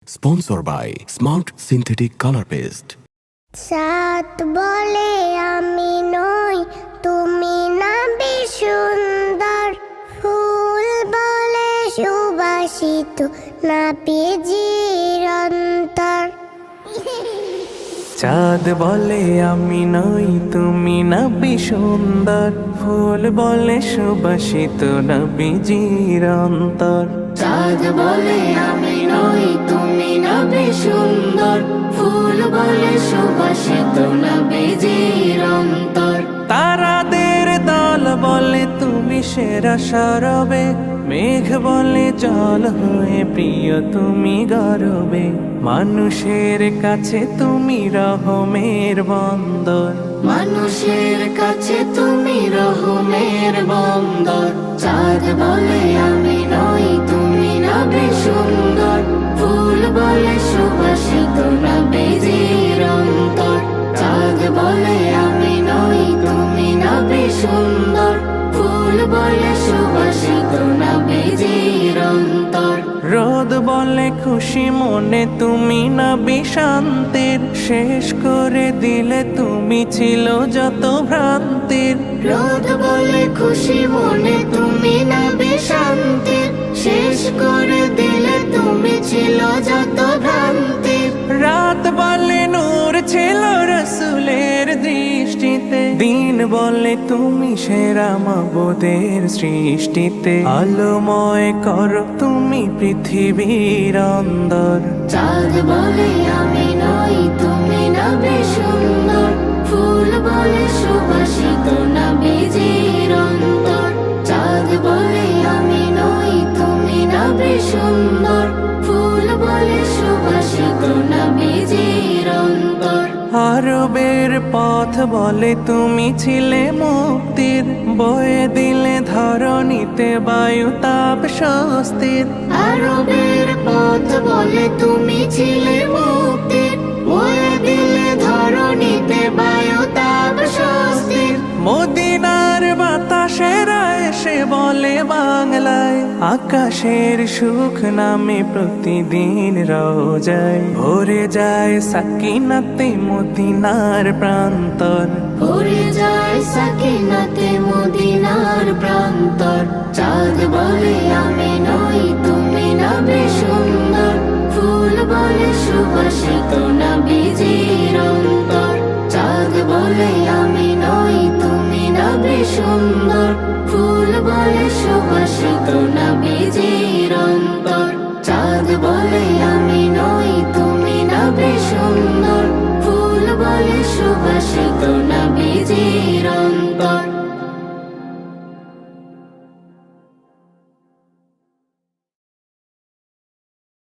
Sponsor by smart synthetic colour paste. চাঁদ বলে আমি নই, তুমি না বেশ সুন্দর। ফুল বলে সুবাসিত, না পেজির অন্তর। চাঁদ বলে আমি নই, তুমি নবী সুন্দর। ফুল বলে সুবাসিত, নবীজির অন্তর। চাঁদ বলে আমি নই, তুমি নবী সুন্দর। ফুল বলে সুবাসিত, নবীজির অন্তর। তারাদের দল বলে তুমি সেরা সরবে। মেঘ বলে জল হয়ে প্রিয় তুমি গরবে। মানুষের কাছে তুমি রহমের বন্দর। মানুষের কাছে তুমি রহমের বন্দর। চাঁদ বলে আমি নই, তুমি নবী সুন্দর। ফুল বলে সুবাসিত, নবীজির অন্তর। চাঁদ বলে আমি নই, তুমি নবী সুন্দর। ফুল বলে সুবাসিত, নবীজির অন্তর। রোদ বলে খুশি মনে তুমি নবী শান্তির। শেষ করে দিলে তুমি ছিল যত ভ্রান্তির। রোদ বলে খুশি মনে তুমি নবী শান্তির। শেষ করে দিলে তুমি ছিল যত ভ্রান্তির। রাত বলে নূর ছিল রসুলের দৃষ্টিতে। দিন বলে তুমি সেরা মাবুদের সৃষ্টিতে। আলোময় করো তুমি পৃথিবীর অন্দর। চাঁদ বলে আমি নই, তুমি নবী সুন্দর। ফুল বলে সুবাসিত, নবীজির অন্তর। চাঁদ বলে আমি নই, তুমি নবী সুন্দর। ফুল বলে সুবাসিত, নবীজির অন্তর। আরবের পথ বলে তুমি ছিলে মুক্তির। বয়ে দিলে ধরণীতে বায়ু তাপ স্বস্তির। আরবের পথ বলে তুমি ছিলে মুক্তির। বয়ে দিলে ধরণীতে বায়ু তাপ স্বস্তির। মদিনার বাতাসেরা এসে বলে বাংলায়। আকাশের সুখ নামে প্রতিদিন রোজায়। ভরে যায় সাকিনাতে মদিনার প্রান্তর। ভরে যায় সাকিনাতে মদিনার প্রান্তর। চাঁদ বলে আমি নই, তুমি নবী সুন্দর। ফুল বলে সুবাসিত, নবীজির অন্তর। চাঁদ বলে আমি নই, তুমি নবী সুন্দর। ফুল বলে সুবাসিত, নবীজির অন্তর। চাঁদ বলে আমি নই, তুমি নবী সুন্দর। ফুল বলে সুবাসিত, নবীজির